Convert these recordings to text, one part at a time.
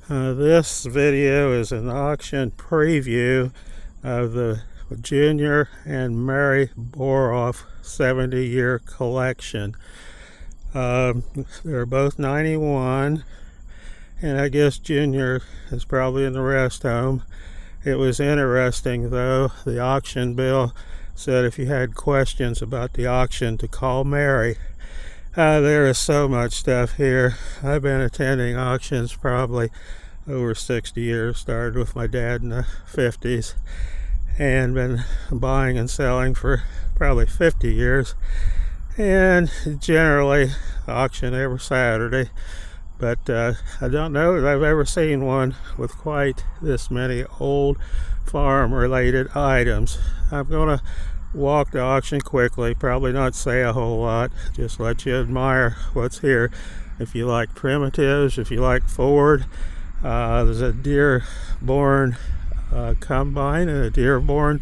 This video is an auction preview of the Junior and Mary Boroff 70-year collection. They're both 91, and I guess Junior is probably in the rest home. It was interesting, though. The auction bill said if you had questions about the auction to call Mary. There is so much stuff here. I've been attending auctions probably over 60 years. Started with my dad in the 50s and been buying and selling for probably 50 years, and generally auction every Saturday. But I don't know that I've ever seen one with quite this many old farm related items. I'm going to walk the auction quickly, probably not say a whole lot, just let you admire what's here. If you like primitives, if you like Ford, there's a Dearborn combine and a Dearborn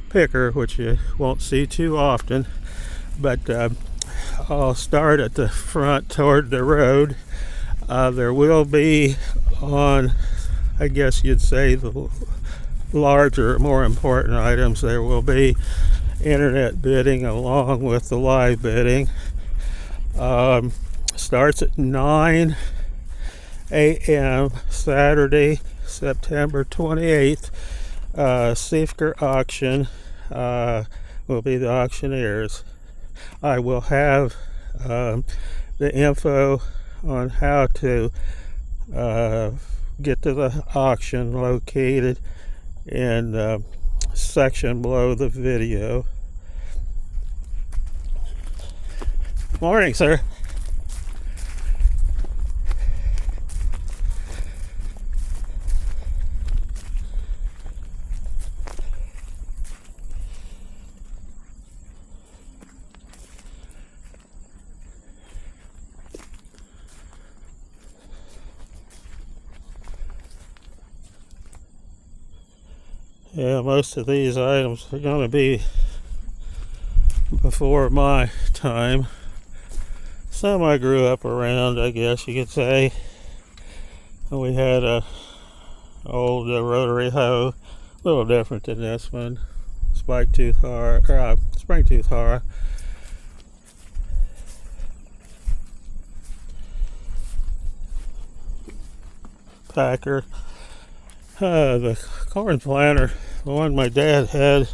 picker, which you won't see too often. But I'll start at the front toward the road. There will be on, I guess you'd say, the larger, more important items. There will be internet bidding along with the live bidding. Starts at 9 a.m. Saturday, September 28th. Seibert auction will be the auctioneers. I will have the info on how to get to the auction located in the section below the video. Morning, sir. Yeah, most of these items are going to be before my time. Some I grew up around, I guess you could say. We had a old rotary hoe, a little different than this one. Springtooth horror. Packer. The corn planter, the one my dad had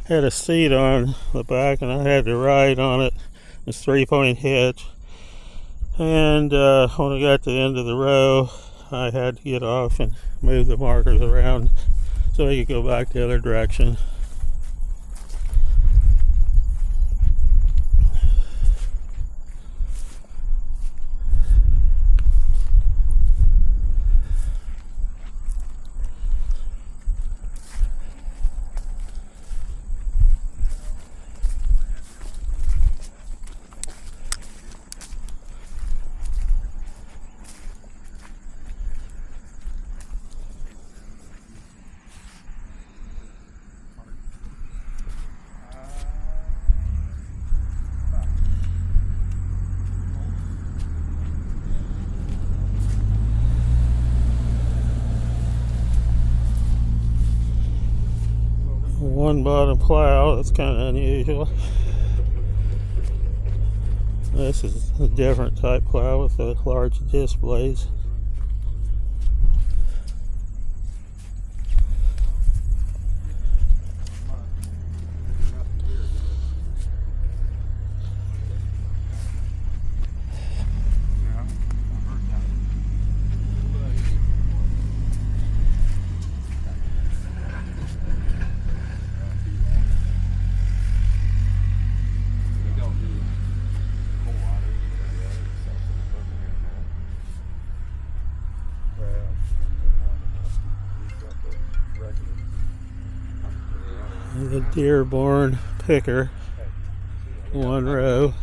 a seat on the back, and I had to ride on it. It's 3-point hitch. And when I got to the end of the row, I had to get off and move the markers around so I could go back the other direction. One bottom plow, that's kind of unusual. This is a different type plow with the large disc blades. The Dearborn picker, one row.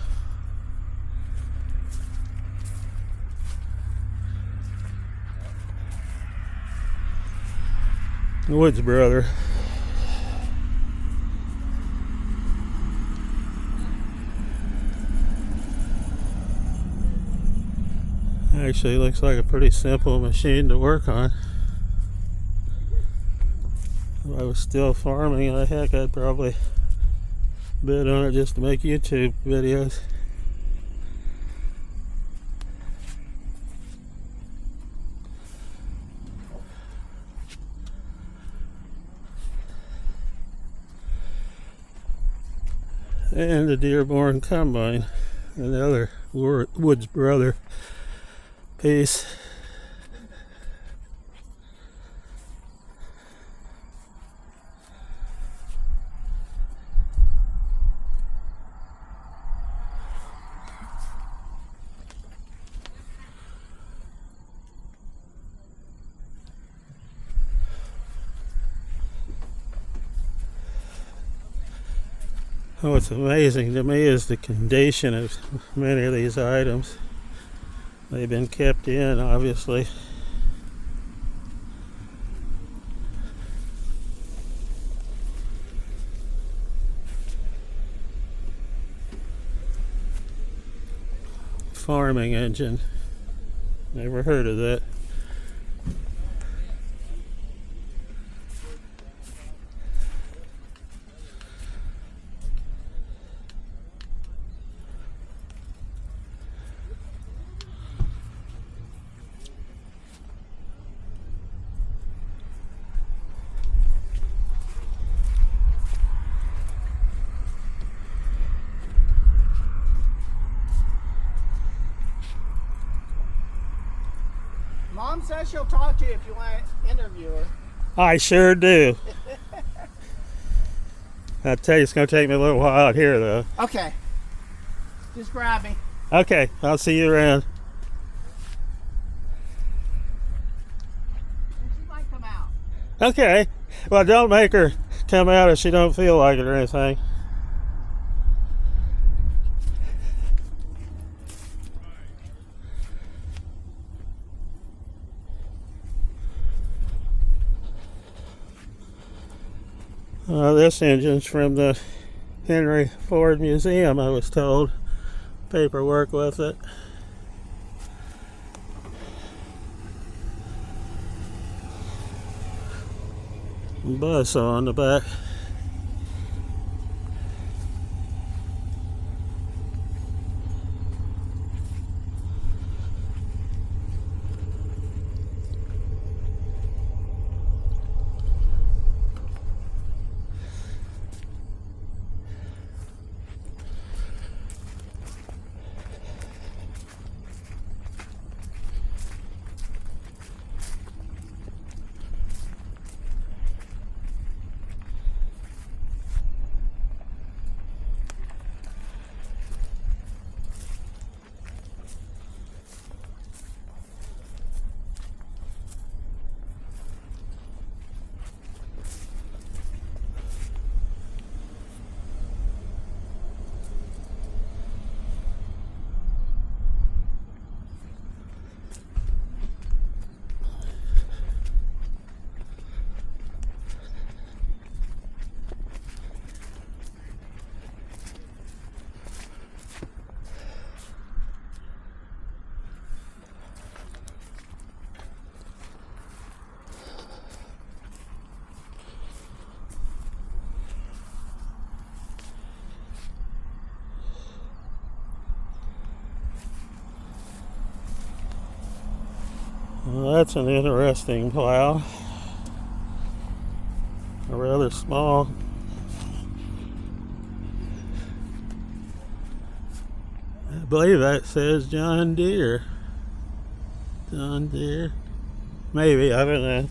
Woods brother. Actually, looks like a pretty simple machine to work on. If I was still farming, heck, I'd probably bid on it just to make YouTube videos. And the Dearborn combine, another Woods brother piece. What's amazing to me is the condition of many of these items. They've been kept in, obviously. Farming engine. Never heard of that. Mom says she'll talk to you if you want to interview her. I sure do. I tell you, it's going to take me a little while out here, though. Okay. Just grab me. Okay, I'll see you around. She might come out. Okay. Well, don't make her come out if she don't feel like it or anything. This engine's from the Henry Ford Museum, I was told. Paperwork with it. Buzzsaw on the back. Well, that's an interesting plow. A rather small. I believe that says John Deere. John Deere. Maybe, I don't know.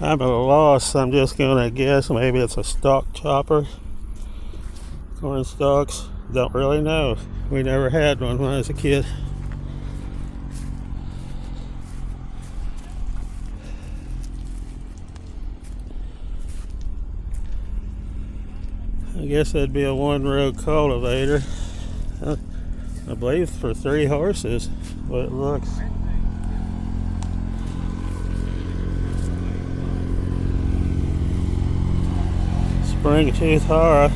I'm at a loss. I'm just gonna guess maybe it's a stalk chopper. Corn stalks. Don't really know. We never had one when I was a kid. I guess that'd be a one-row cultivator. I believe for 3 horses, what it looks. Springtooth harrow,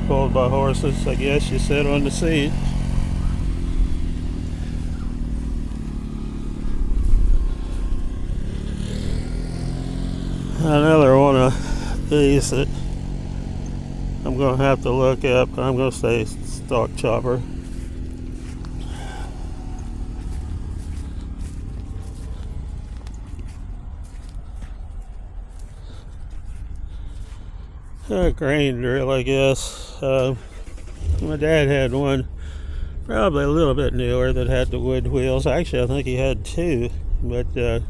pulled by horses, I guess you said on the seat. piece that I'm going to have to look at, but I'm going to say stalk chopper. A grain drill, I guess. My dad had one, probably a little bit newer, that had the wood wheels. Actually, I think he had two, but the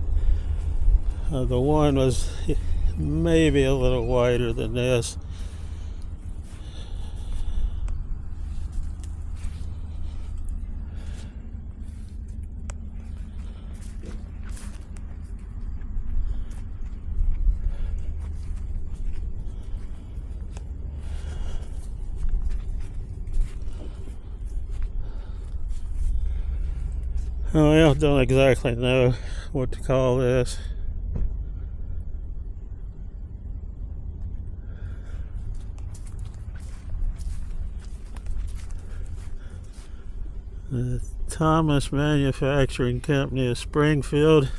one was maybe a little wider than this. Oh, I don't exactly know what to call this. The Thomas Manufacturing Company of Springfield,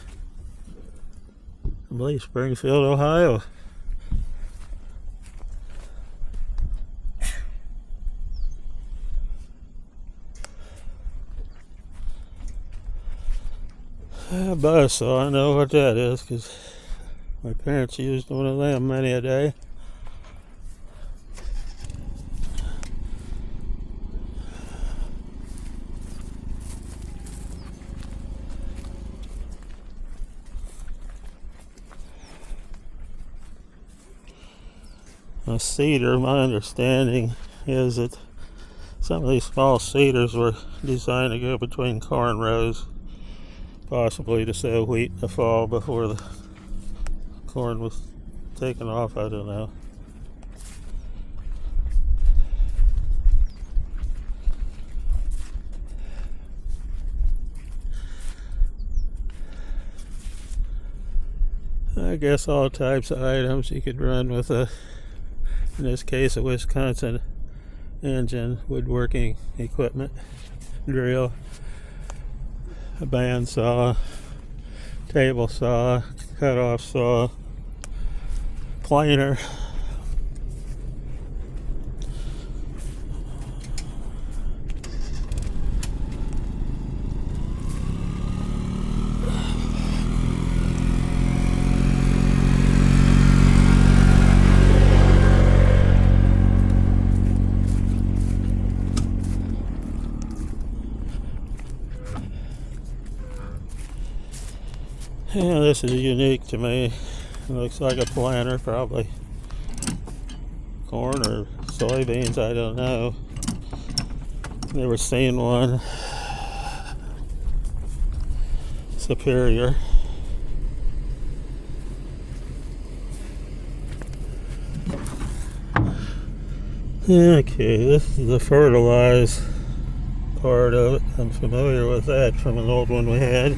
I believe Springfield, Ohio. A buzzsaw, I know what that is because my parents used one of them many a day. A seeder, my understanding is that some of these small seeders were designed to go between corn rows, possibly to sow wheat in the fall before the corn was taken off. I don't know. I guess all types of items you could run with a, in this case, a Wisconsin engine, woodworking equipment, drill, a bandsaw, table saw, cut-off saw, planer. Yeah, this is unique to me. It looks like a planter, probably corn or soybeans, I don't know. Never seen one superior. Okay, this is the fertilize part of it. I'm familiar with that from an old one we had.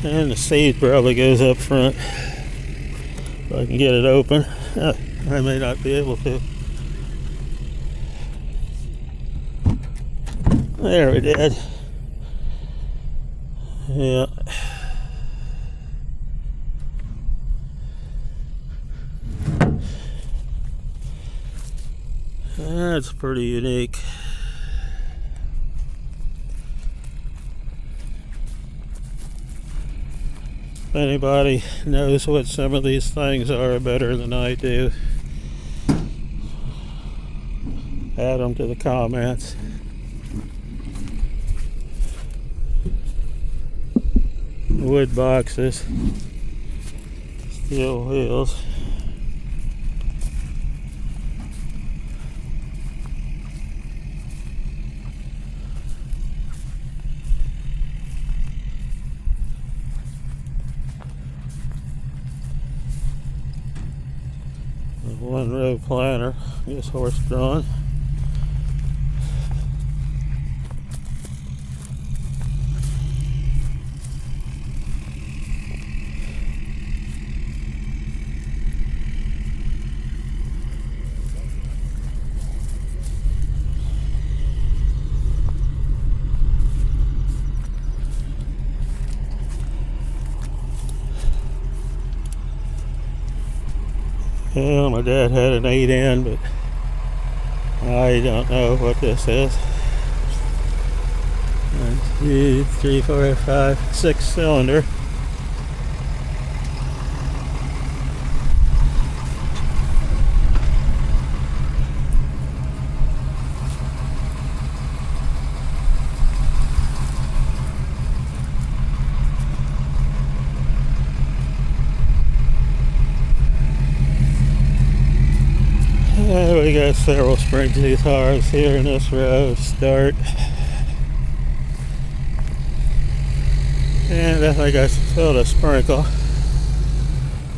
And the seed probably goes up front. If I can get it open. I may not be able to. There we did. Yeah. That's pretty unique. If anybody knows what some of these things are better than I do, add them to the comments. Wood boxes, steel wheels. One row planter, I guess horse drawn. Well, my dad had an 8 in, but I don't know what this is. 1, 2, 3, 4, 5, 6 cylinder. We got several Springtooth harves here in this row to start. And I think I filled a sprinkle.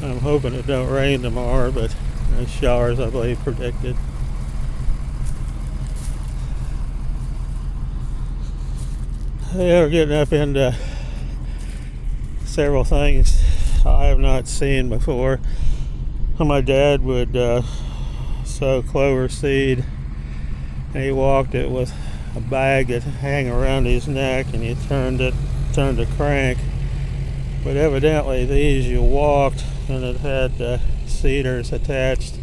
I'm hoping it don't rain tomorrow, but there's showers I believe predicted. Yeah, we're getting up into several things I have not seen before. My dad would sow clover seed, and he walked it with a bag that hang around his neck, and he turned the crank. But evidently these you walked, and it had cedars attached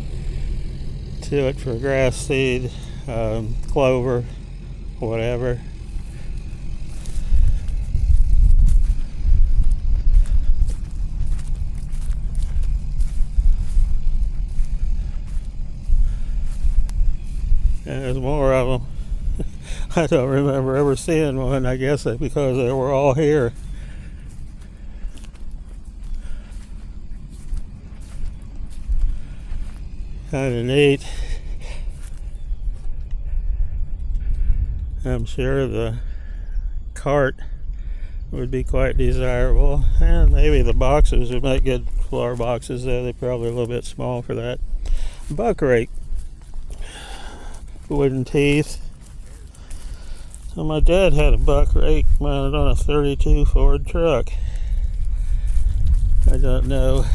to it for grass seed, clover, whatever. And there's more of them. I don't remember ever seeing one. I guess that's because they were all here. Kind of neat. I'm sure the cart would be quite desirable, and maybe the boxes would make good floor boxes, though they're probably a little bit small for that. Buck rake. Wooden teeth. So my dad had a buck rake mounted on a 32 Ford truck. I don't know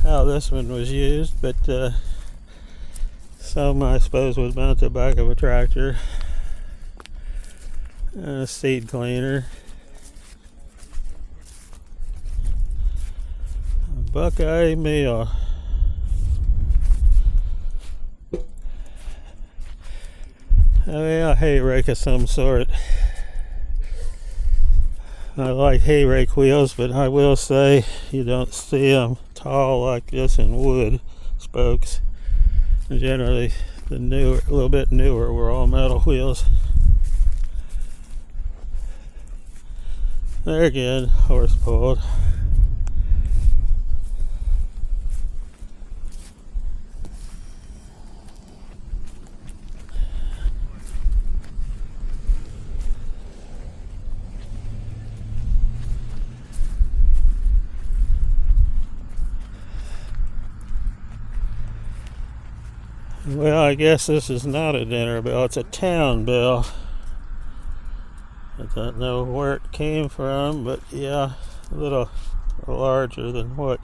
how this one was used, but some I suppose would mount to the back of a tractor. A seed cleaner. A Buckeye meal. Oh yeah, a hay rake of some sort. I like hay rake wheels, but I will say you don't see them tall like this in wood spokes. Generally, the newer, a little bit newer, were all metal wheels. There again, horse pulled. Well, I guess this is not a dinner bell, it's a town bell. I don't know where it came from, but yeah, a little larger than what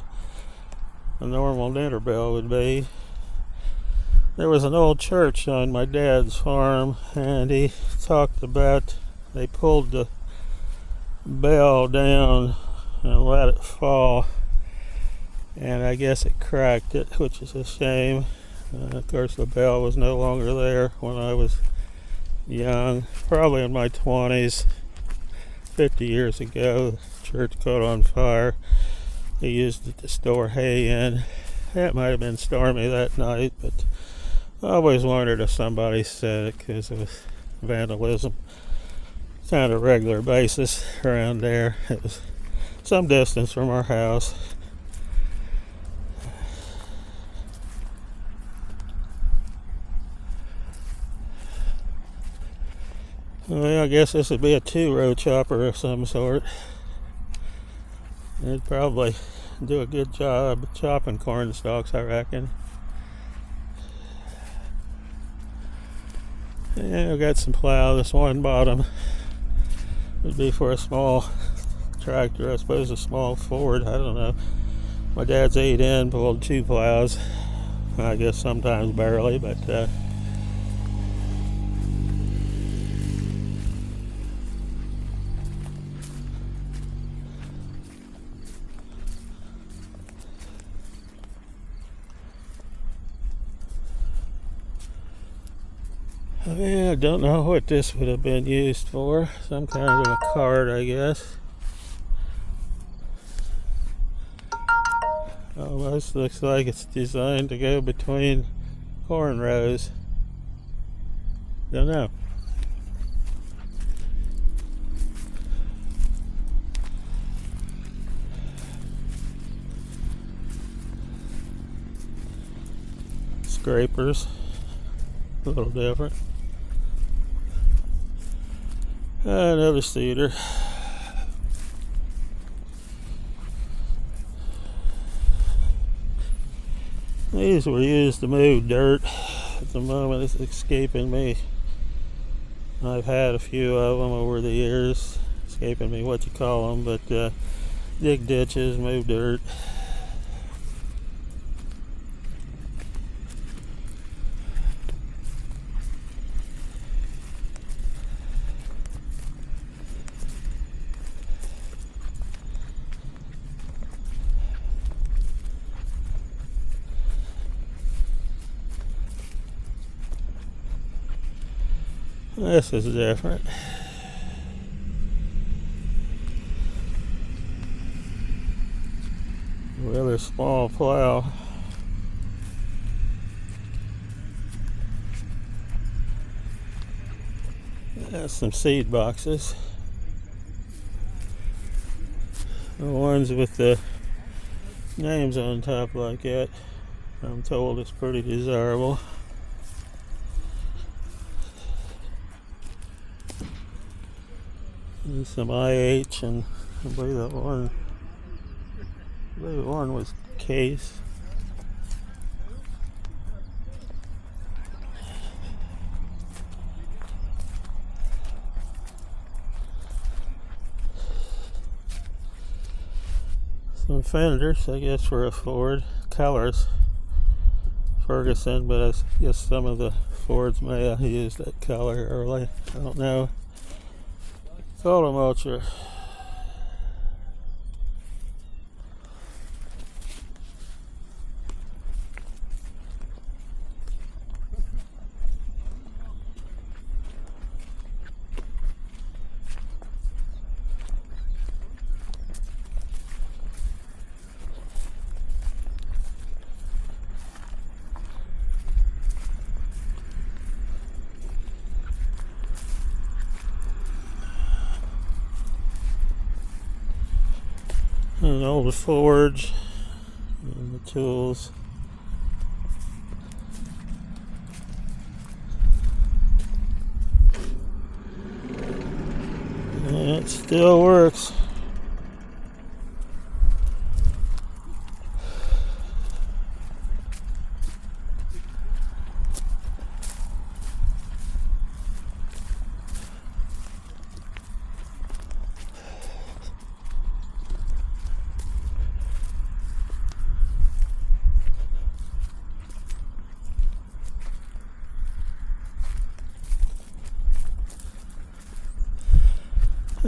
a normal dinner bell would be. There was an old church on my dad's farm, and he talked about they pulled the bell down and let it fall, and I guess it cracked it, which is a shame. Of course, the bell was no longer there when I was young, probably in my 20s. 50 years ago, the church caught on fire. They used it to store hay in. It might have been stormy that night, but I always wondered if somebody said it because it was vandalism. Kind of regular basis around there. It was some distance from our house. Well, I guess this would be a 2-row chopper of some sort. It'd probably do a good job chopping corn stalks, I reckon. Yeah, I've got some plow. This one bottom would be for a small tractor, I suppose a small Ford, I don't know. My dad's 8 in, pulled 2 plows. I guess sometimes barely, but Yeah, I don't know what this would have been used for. Some kind of a cart, I guess. Almost looks like it's designed to go between corn rows. Don't know. Scrapers. A little different. Another seeder. These were used to move dirt. At the moment it's escaping me. I've had a few of them over the years. Escaping me what you call them, but dig ditches, move dirt. This is different. Rather small plow. That's some seed boxes. The ones with the names on top like that, I'm told it's pretty desirable. And some IH, and I believe one was case. Some fenders, I guess, for a Ford. Colors, Ferguson, but I guess some of the Fords may have used that color early. I don't know. Cultimulcher. An old forge and the tools. And it still works.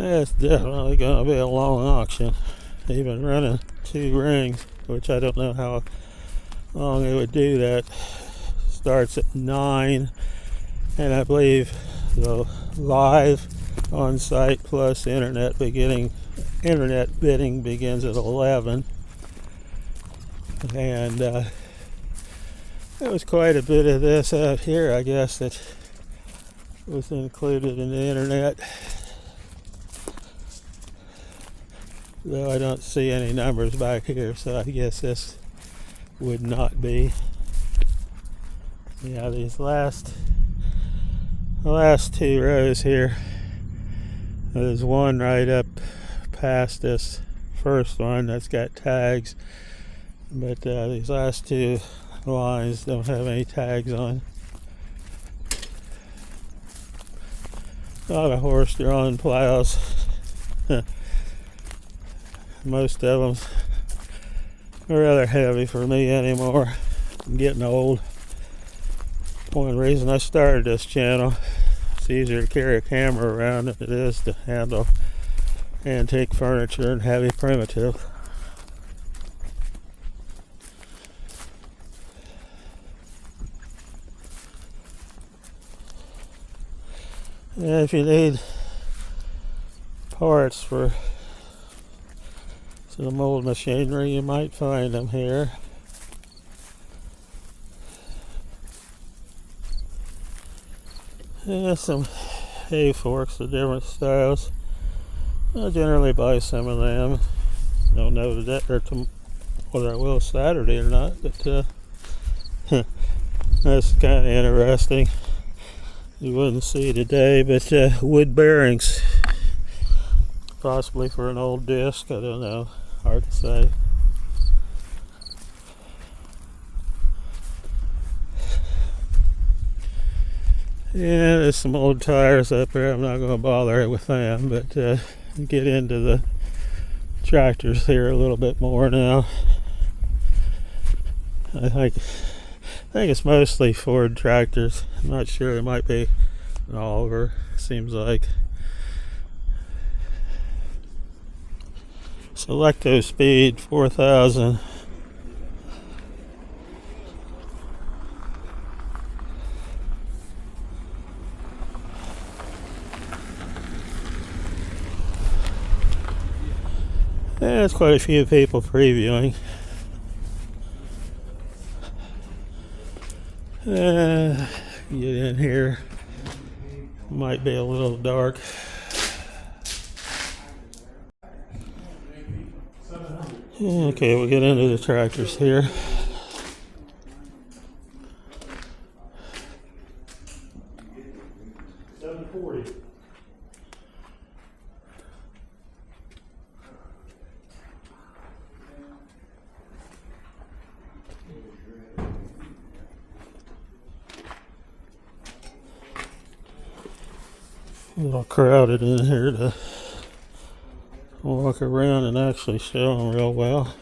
It's definitely going to be a long auction. Even running 2 rings, which I don't know how long it would do that. Starts at 9, and I believe the live on site plus internet bidding begins at 11. And there was quite a bit of this out here, I guess, that was included in the internet. Though I don't see any numbers back here, so I guess this would not be. Yeah, these last 2 rows here. There's one right up past this first one that's got tags, but these last 2 lines don't have any tags on. A lot of horse-drawn plows. Most of them are rather heavy for me anymore. I'm getting old. One reason I started this channel, it's easier to carry a camera around than it is to handle antique furniture and heavy primitive. Yeah, if you need parts for some old machinery, you might find them here. Yeah, some hay forks of different styles. I generally buy some of them. Don't know whether I will Saturday or not, but that's kind of interesting. You wouldn't see today, but wood bearings, possibly for an old disc. I don't know. Hard to say. Yeah, there's some old tires up there. I'm not going to bother with them, but get into the tractors here a little bit more now. I think it's mostly Ford tractors. I'm not sure. There might be an Oliver. Seems like. Selecto speed 4000. There's quite a few people previewing. Get in here. Might be a little dark. Okay, we'll get into the tractors here. A little crowded in here to walk around and actually show them real well.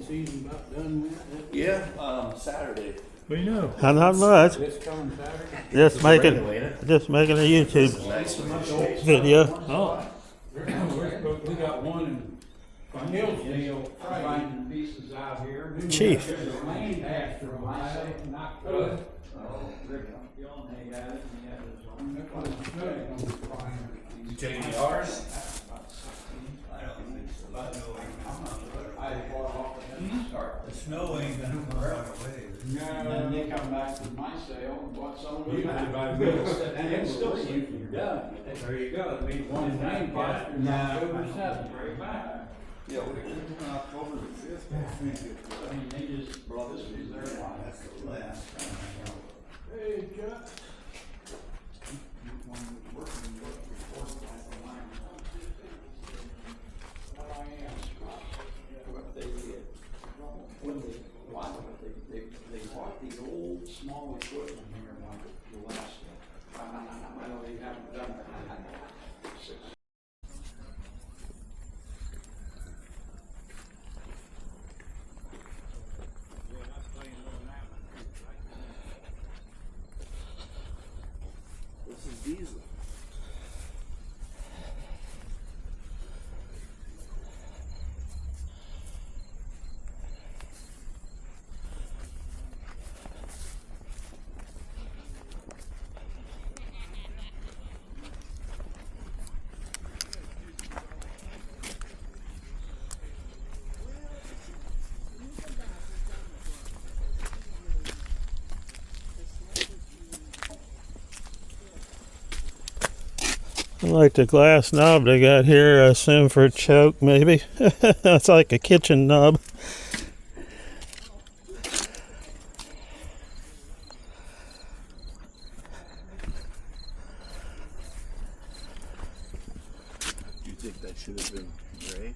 Season about done with? Yeah, Saturday. What do you know? Not much. This coming Saturday? Just making a YouTube video. Oh. We got one in Hillsdale finding pieces out here. Chief. There's a lane pasture on my side, not good. You taking yours? The snow ain't gonna come right away. And then they come back to my sale and bought some of You them. have to buy And it's still usually done. There you go. I mean, One lane pasture, October 7th. Yeah, we're October the 5th, I think. I mean, they just brought this was their line. That's the last. Hey, Chuck. They bought the old small equipment here like the last, I know they haven't done that. This is diesel. I like the glass knob they got here. I assume for a choke, maybe. It's like a kitchen knob. You think that should have been gray?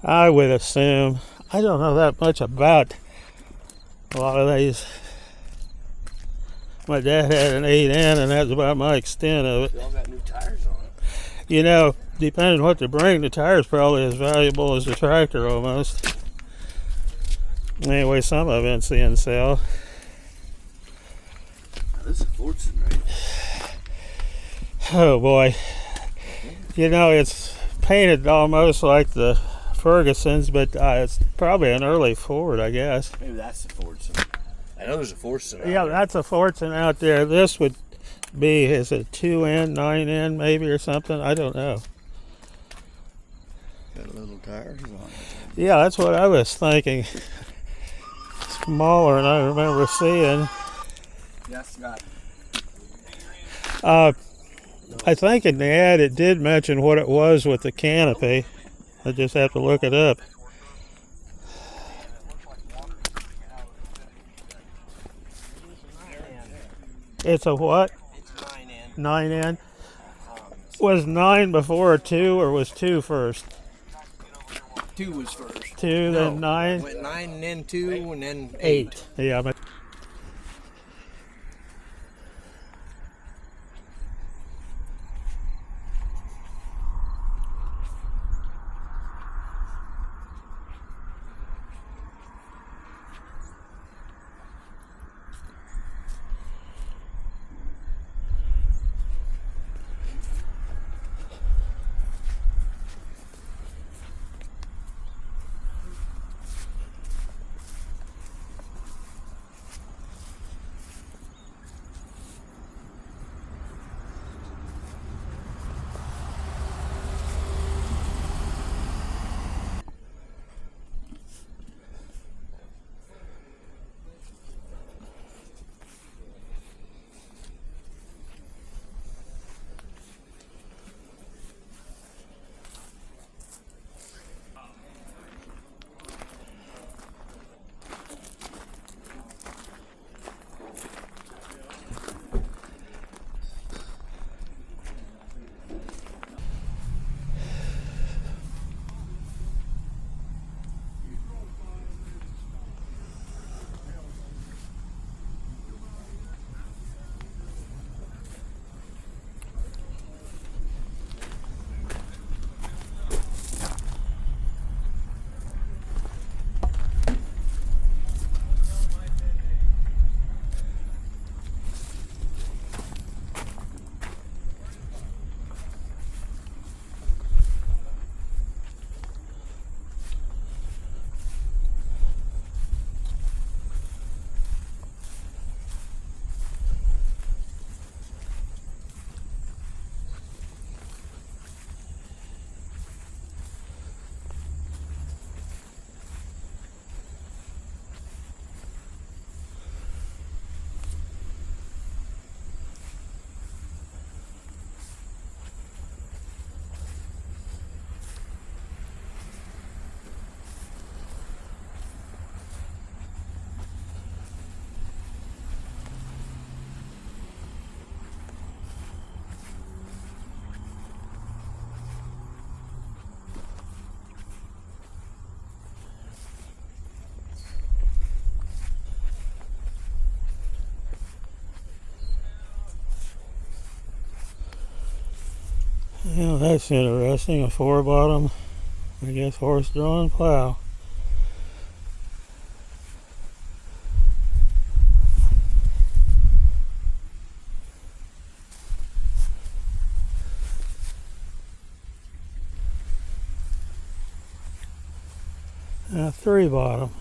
I would assume. I don't know that much about A lot of these, my dad had an 8N, and that's about my extent of it. They all got new tires on it. You know, depending on what they bring, the tire's probably as valuable as the tractor almost. Anyway, some of it's in sale. Now, this is Fortune, right? Oh boy. You know, it's painted almost like the Ferguson's, but it's probably an early Ford, I guess. Maybe that's the Fortune. I know there's a Fortune. Yeah, that's a Fortune out there. This would be, is it 2N, 9N maybe or something? I don't know. Got little tires on it. Yeah, that's what I was thinking. Smaller than I remember seeing. Yes, Scott. I think in the ad it did mention what it was with the canopy. I just have to look it up. It's a what? It's 9N. 9N. Was 9 before 2, or was 2 first? 2 was first. 2, then 9? Went 9 and then 2 and then 8. Yeah, but yeah, that's interesting. A 4-bottom, I guess, horse-drawn plow. And a 3-bottom.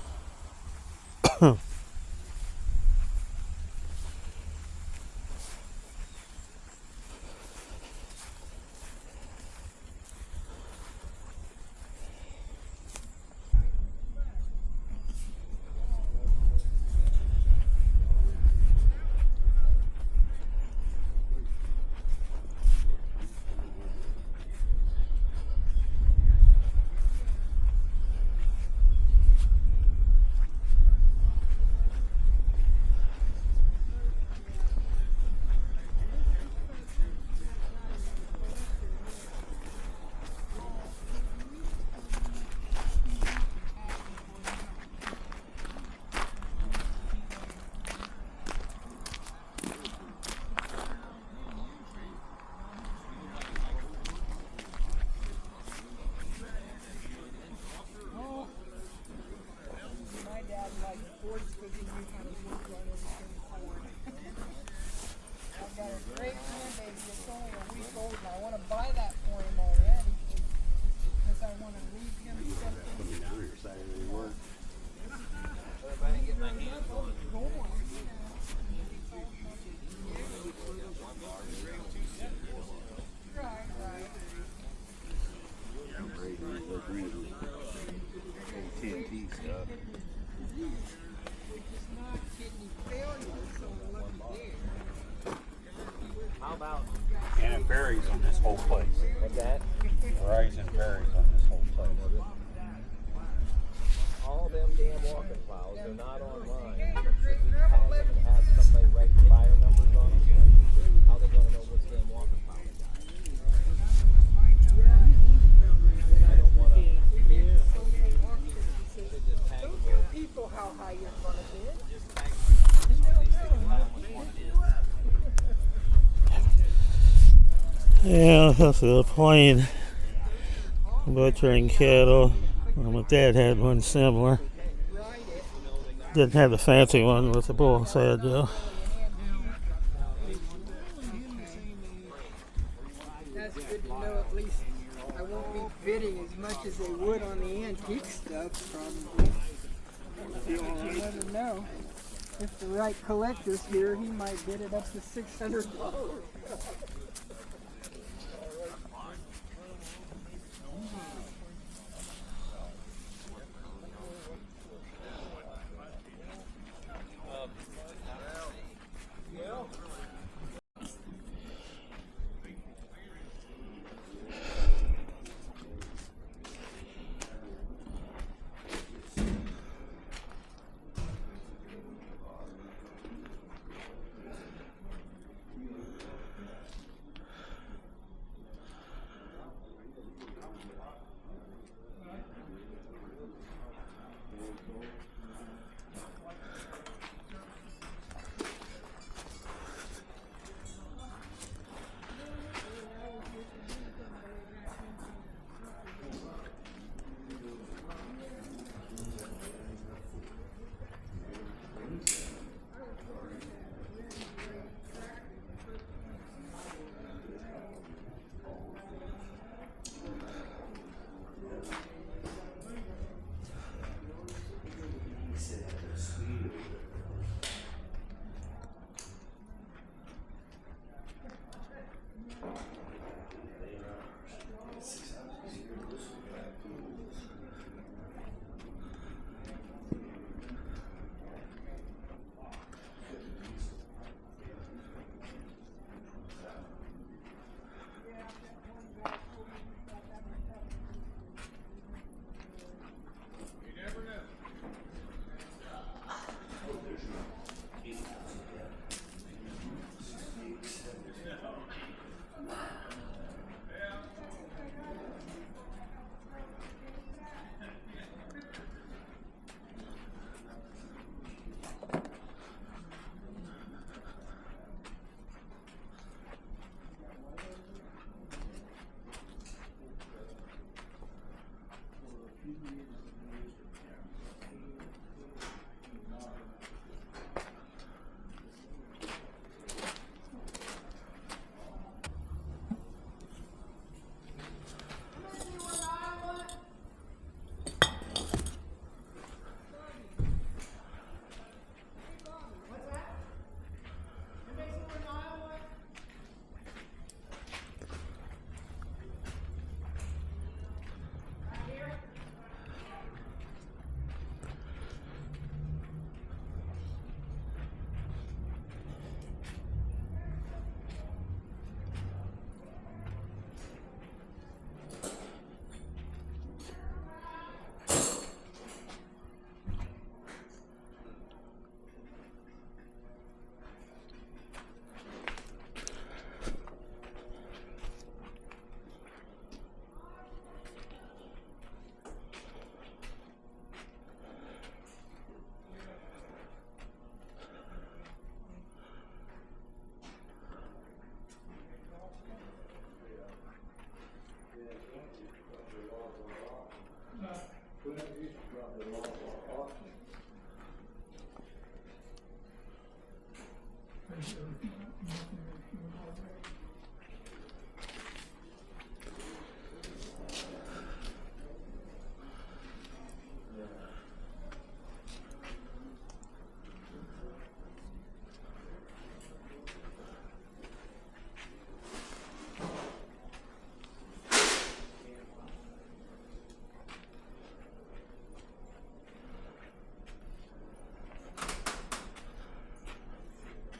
And it varies on this whole place. What's that? Horizon varies on this whole place. All them damn walking plows, they're not online. But should we tag them and have somebody write the buyer numbers on them? How they gonna know which damn walking plow they got? I don't wanna. Just tag them with People, how high you're gonna be. Yeah, that's a plain butchering kettle. Well, my dad had one similar. Didn't have the fancy one with the bull's head though. That's good to know. At least I won't be bidding as much as they would on the antique stuff, probably. You'll never know. If the right collector's here, he might bid it up to $600.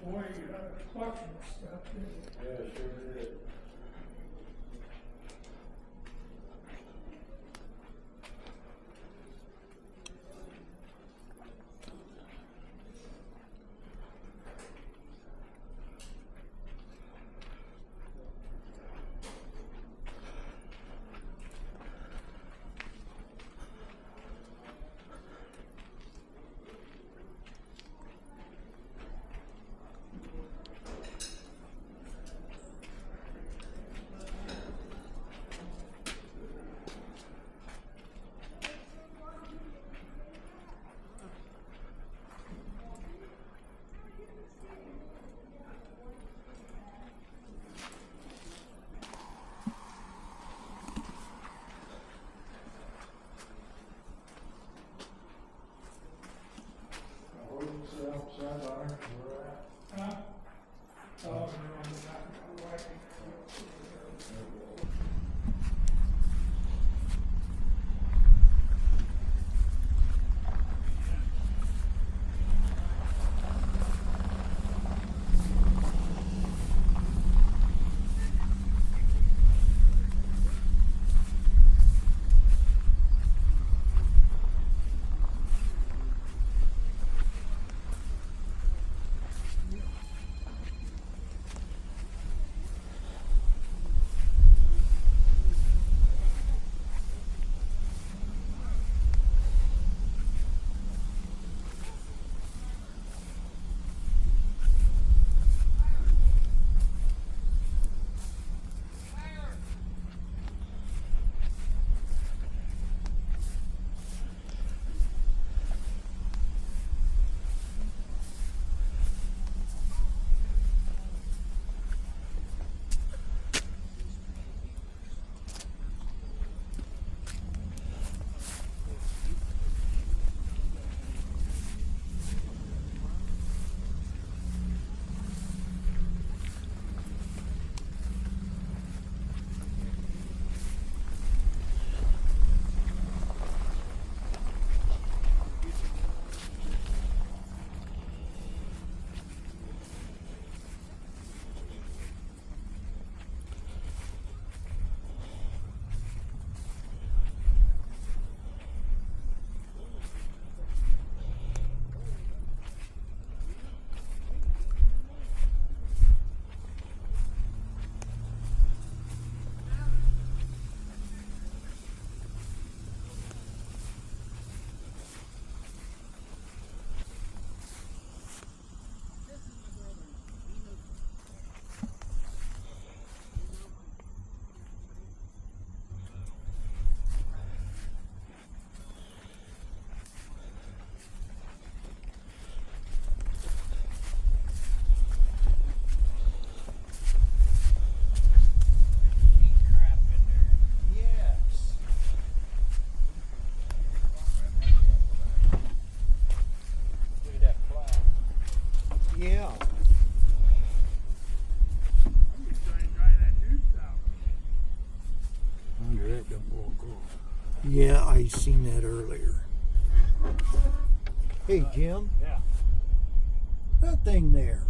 Boy, a collection of stuff, didn't it? Yeah, sure did. Huh? Oh, they're on the back of the wagon. Yeah, I seen that earlier. Hey, Jim. Yeah. That thing there.